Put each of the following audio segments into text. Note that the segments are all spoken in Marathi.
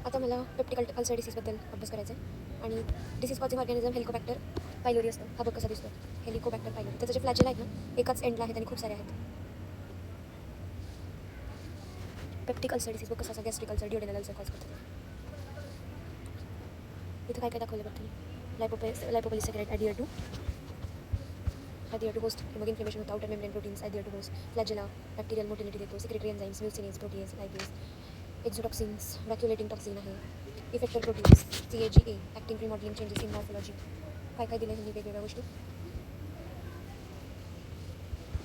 आता मला पेप्टिक अल्सर डिसीजबद्दल अभ्यास करायचा आहे आणि डिसीज कॉझिंग ऑर्गॅनिझम हेलिकोबॅक्टर पायलोरी असतो. हा बघ कसा दिसतो, हेलिकोबॅक्टर पायलोरी. त्याचे जे फ्लॅजेला आहेत ना, एकाच एंडला आहेत आणि खूप सारे आहेत. पेप्टिक अल्सर डिसीज बघ कसा असा gastric ulcer, duodenal ulcer cause करतो. इथं काय काय दाखवलं बघ तुम्ही. लायपोपॉलिसॅकराइड adhere to host, मग इन्फ्लेमेशन होतं. Outer membrane proteins adhere to host, flagella bacterial motility देतो. Secretory enzymes, mucinase, protease, lipase, exotoxins, vacuolating toxin आहे. Effector proteins, CAGA, actin remodelling changes in morphology. काय काय दिलं ह्यांनी वेगवेगळ्या गोष्टी.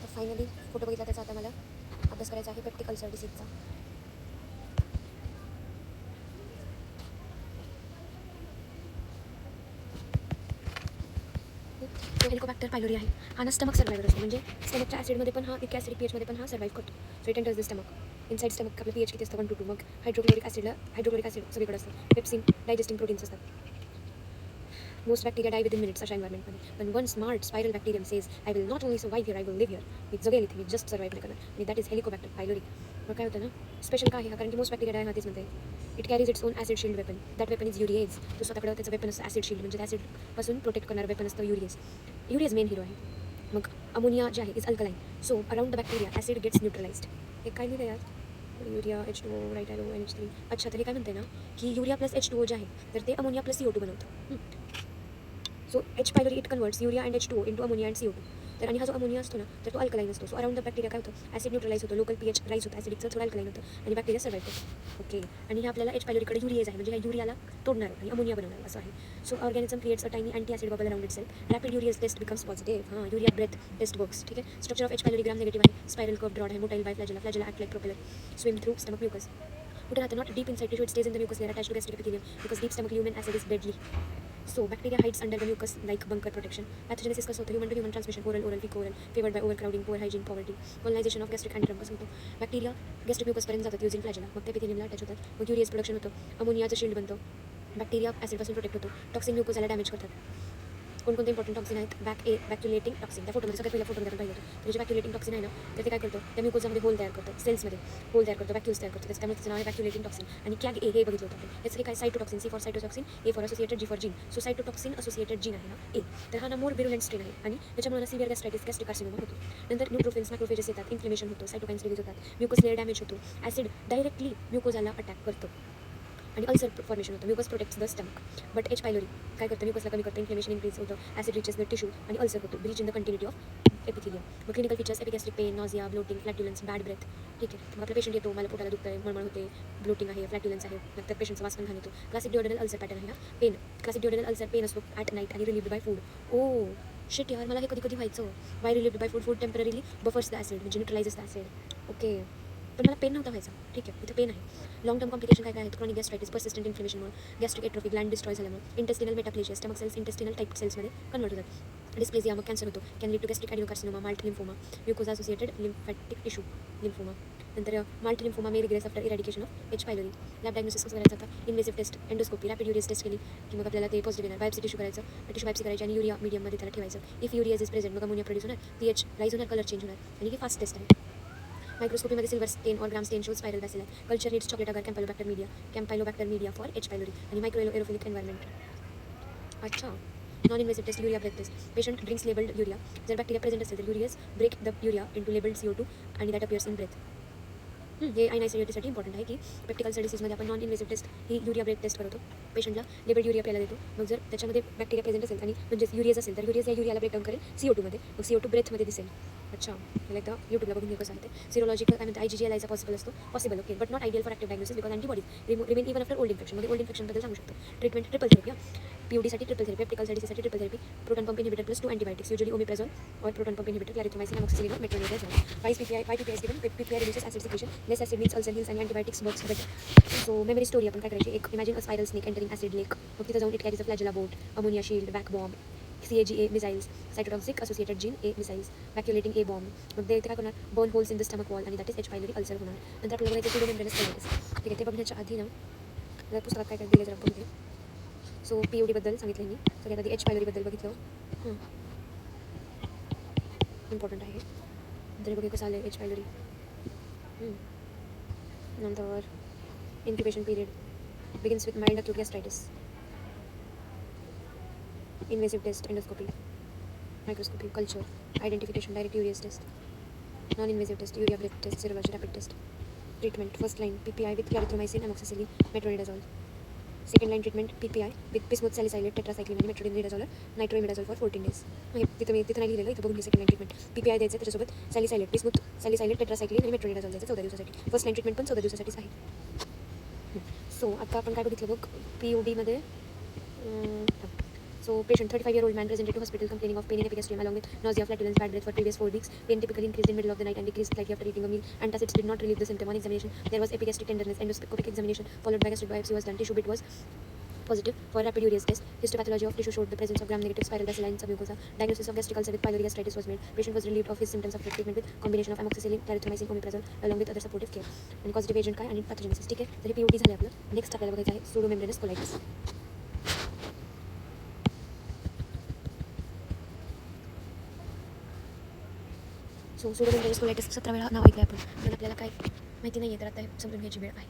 तर फायनली फोटो बघितला त्याचा आता मला अभ्यास करायचा आहे पेप्टिक अल्सर डिसीजचा. तो हेलिकोबॅक्टर पायलोरी आहे. हा ना स्टमक सर्वायवर असतो, म्हणजे स्टमकच्या ॲसिडमध्ये पण हा इतक्या ॲसिडिक पीएचमध्ये पण हा सर्वाईव्ह करतो. So it enters the stomach. Inside stomach आपलं पीएच किती असतं 1 to 2. मग हायड्रोक्लोरिक ॲसिड सगळीकडे असतं. पेप्सिन, डायजेस्टिंग प्रोटीन्स असतात. Most bacteria die within minutes अशा एन्व्हायरमेंटमध्ये. पण one smart spiral bacterium says I will not only survive here, I will live here. मी जगेल इथे, मी जस्ट सर्वाईव्ह नाही करणार. आणि दॅट इज हेलिकोबॅक्टर पायलोरी. मग काय होतं ना, स्पेशल काय आहे कारण की मोस्ट बॅक्टेरिया डाय हा तेच म्हणते. It carries its own acid shield weapon. That weapon is urease. तो स्वतःकडे त्याचं वेपन असतं ॲसिड शील्ड, म्हणजे ॲसिडपासून प्रोटेक्ट करणारं वेपन असतं युरिएज मेन हिरो आहे. मग अमोनिया जे आहे is alkaline. So around the bacteria acid gets neutralized. हे काय लिहिलं यार, urea H2O right arrow NH3. अच्छा, तर हे काय म्हणते ना की युरिया प्लस H2O जे आहे तर ते अमोनिया प्लस CO2 बनवतं. So H pylori it converts urea and H2O into ammonia and CO2. तर आणि हा जो अमोनिया असतो ना तर तो अल्कलाइन असतो. सो अराउंड द बॅक्टेरिया काय होतं, ॲसिड न्यूट्रलाइज होतो, लोकल पीएच राईज होतं, ॲसिडिकचं थोडं अल्कलाइन होतं आणि बॅक्टेरिया सर्वाईव्ह होतो. ओके, आणि हे आपल्याला H पायलोरीकडे युरिएज आहे, म्हणजे ह्या युरियाला तोडणार आणि अमोनिया बनवणार असं आहे. So organism creates a tiny anti acid bubble around itself. Rapid urease test becomes positive. हां, युरिया ब्रेथ टेस्ट वर्क्स. ठीक आहे. Structure of H pylori gram negative आहे. स्पायरल कर्व ड्रॉड आहे. Motile by flagella act like propeller. Swim through stomach mucus. कुठे राहतं, not deep inside tissue, it stays in the mucus layer attached to gastric epithelium because deep stomach lumen acid is deadly. So bacteria hides under the mucus like bunker protection. Pathogenesis कसं होतं, human to human transmission, oral fecal oral, favored by overcrowding, poor hygiene, poverty. Colonization of gastric antrum कसं होतं, बॅक्टेरिया गॅस्ट्रिक म्युकसपर्यंत जातात युझिंग फ्लॅजेला, मग ते epitheliumला अटॅच होतात, मग युरियस प्रोडक्शन होतं, अमोनियाचं शिल्ड बनतं, बॅक्टेरिया ॲसिडपासून प्रोटेक्ट होतो, टॉक्सिन म्युकोजाला डॅमेज करतात. कोणकोणते इंपॉर्टंट टॉक्सिन आहेत, वॅक्युलेटिंग टॉक्सिन. त्या फोटोमध्ये सगळ्यात पहिल्या फोटोमध्ये आपण पाहिलं होतं. तर जे वॅक्युलेटिंग टॉक्सिन आहे ना तर ते काय करतं, त्या म्युकोजामध्ये होल तयार करतं, सेल्समध्ये होल तयार करतं, वॅक्युल्स तयार करतं. त्यामुळे त्याचं नाव आहे वॅक्युलेटिंग टॉक्सिन. आणि कॅग ए हे बघितलं होतं आपण. याचं काय, cytotoxin, C for cytotoxin, A for associated, G for gene. So cytotoxin associated gene आहे ना ए. तर हा ना मोर विरुलेंट स्ट्रेन आहे आणि त्याच्यामुळे सिव्हिअर गॅस्ट्रिक कार्सिनोमा होतो. नंतर न्यूट्रोफिल्स मॅक्रोफेजेस येतात, इन्फ्लेमेशन होतं, सायटोकाइन्स रिलीज होतात, म्युकस लेअर डॅमेज होतो, ॲसिड डायरेक्टली म्युकोजाला अटॅक करतं आणि अल्सर फॉर्मेशन होतं. Mucus protects the stomach. But H pylori काय करतं, म्युकसला कमी करतं, इन्फ्लेमेशन इन्क्रीज होतं, ॲसिड रिचेस द टिश्यू आणि अल्सर होतो, breach in the continuity of epithelium. मग clinical features, epigastric pain, nausea, bloating, flatulence, bad breath. ठीक आहे. मग आपला पेशंट येतो, मला पोटाला दुखतंय, मळमळ होते, ब्लोटिंग आहे, फ्लॅट्युलन्स आहे, नंतर पेशंटचा वास पण घाण येतो. क्लासिक ड्युओडेनल अल्सर पॅटर्न आहे ना, pain. Classic duodenal ulcer pain असतो ॲट नाईट आणि relieved by food. Oh shit यार, मला हे कधी कधी व्हायचं. By relieved by food temporarily buffers the acid, म्हणजे न्यूट्रलाइजेस द ॲसिड. ओके, पण मला पेन नव्हता व्हायचा. ठीक आहे, इथे पेन आहे. लॉंग टर्म कॉम्प्लिकेशन काय काय आहेत, क्रॉनिक गॅस्ट्रायटिस, पर्सिस्टंट इन्फ्लेमेशनमुळे, गॅस्ट्रिक एट्रोफी, ग्लँड डिस्ट्रॉय झाल्यामुळे, intestinal metaplasia, stomach cells intestinal type सेल्समध्ये कन्वर्ट होतात, डिस्प्लेसिया, मग कॅन्सर होतो, can lead to gastric adenocarcinoma, MALT lymphoma, mucosa associated lymphatic tissue lymphoma. नंतर MALT lymphoma may regress after eradication of H pylori. Lab diagnosis कसं करायचं आता, invasive test, endoscopy, rapid urease test केली की मग आपल्याला ते पॉझिटिव्ह येणार, बायोप्सी टिश्यू करायचं, टिश्यू बायोप्सी करायची आणि युरिया मीडियममध्ये त्याला ठेवायचं. इफ युरियाज इज प्रेझेंट मग अमोनिया प्रोड्यूस होणार, पीएच राईज होणार, कलर चेंज होणार आणि ही फास्ट टेस्ट आहे. मायक्रोस्कोपीमध्ये सिल्वर स्टेन और ग्राम स्टेन शोज स्पायरल बॅसिल आहे. Culture reads chocolate agar campylobacter media for H pylori आणि मायक्रो एरोफिलिक एन्व्हायरमेंट. अच्छा, non invasive test, urea breath test. Patient drinks labelled urea. जर बॅक्टेरिया प्रेझेंट असेल तर urease break the urea into labelled CO2 आणि दॅट अपियर्स इन ब्रेथ. हे आयनायसिडिटीसाठी इंपॉर्टंट आहे की प्रॅक्टिकल डिसीजमध्ये आपण नॉन इन्वेसिव्ह टेस्ट ही युरिया ब्रेथ टेस्ट करतो. पेशंटला लेबल्ड युरिया प्यायला देतो. मग जर त्याच्यामध्ये बॅक्टेरिया प्रेझेंट असेल आणि म्हणजेच युरियाज असेल तर युरियाज या युरियाला ब्रेक डाऊन करेल CO2 मध्ये, मग CO2 ब्रेथमध्ये दिसेल. अच्छा, मला एकदा यूट्यूबला बघून घेऊ कसं आहे ते. सिरोलॉजिकल काय म्हणते, IgG ELISA possible okay, but not ideal for active diagnosis because antibodies remain even after old infection. मध्ये ओल्ड इन्फेक्शनबद्दल सांगू शकतो. ट्रीटमेंट ट्रिपल थेरपी, PUD साठी ट्रिपल थेरपी, पेप्टिक अल्सर डिसीजसाठी triple therapy, proton pump inhibitor plus 2 antibiotics, usually omeprazole or proton pump inhibitor, clarithromycin, amoxicillin or metronidazole. Why PPI is given? PPI reduces acid secretion, less acid means ulcer heals and antibiotics works better. So memory story आपण काय करायची, एक imagine a spiral snake entering acid lake. मग तिथं जाऊन it carries a flagella boat, ammonia shield, back bomb, CAGA missiles, cytotoxic associated gene A missiles, vacuolating A bomb. मग ते काय करणार, burn holes in the stomach wall आणि that is H pylori ulcer होणार. नंतर आपल्याला बघायचं प्युडोमेम्ब्रेनस कोलायटिस. ठीक आहे, ते बघण्याच्या आधी ना पुस्तकात काय काय दिलं जरा बघू दे. सो PUD बद्दल सांगितलं मी सगळ्यात आधी, H पायलोरीबद्दल बघितलं. इम्पॉर्टंट आहे. नंतर बघूया कसं आलं H पायलोरी. नंतर incubation period, begins with mild acute gastritis. Invasive test, endoscopy, microscopy, culture, identification, direct urease test, non-invasive test, urea blood test, serology, rapid test. Treatment, first line PPI with clarithromycin, amoxicillin, metronidazole. Second line treatment PPI with bismuth salicylate, tetracycline आणि metronidazole, nitroimidazole for 14 days. तिथं नाही लिहिलेलं, इथं बघून घे. सेकंड लाईन ट्रीटमेंट PPI द्यायचं, त्याच्यासोबत सॅलिसायलेट, बिस्मुथ सॅलिसायलेट, टेट्रासायक्लिन आणि मेट्रोनिडाझोल द्यायचं 14 दिवसासाठी. फर्स्ट लाईन ट्रीटमेंट पण 14 दिवसासाठीच आहे. सो आता आपण काय बघितलं बघ PUD मध्ये. So patient 35-year-old man presented to hospital complaining of pain in epigastrium along with nausea, flatulence, bad breath for previous 4 weeks. Pain typically increased in middle of the night and decreased slightly after eating a meal. Antacids did not relieve the symptom. On examination, there was epigastric tenderness. Endoscopic examination followed by gastric biopsy was done. Tissue bit was positive for rapid urease test. Histopathology of tissue showed the presence of gram-negative spiral bacilli in submucosa. Diagnosis of gastric ulcer with pylori gastritis was made. Patient was relieved of his symptoms after treatment with combination of amoxicillin, clarithromycin, omeprazole along with other supportive care. आणि पॉझिटिव्ह एजंट काय आणि पॅथोजेनेसिस. ठीक आहे, तर हे PUD झालं आपलं. नेक्स्ट आपल्याला बघायचं आहे सुडोमेम्ब्रेनस कोलायटिस. सो सुडोमेम्ब्रेनस कोलायटिस 17 वेळा नाव ऐकलं आपण, पण आपल्याला काय माहिती नाही आहे, तर आता हे समजून घ्यायची वेळ आहे.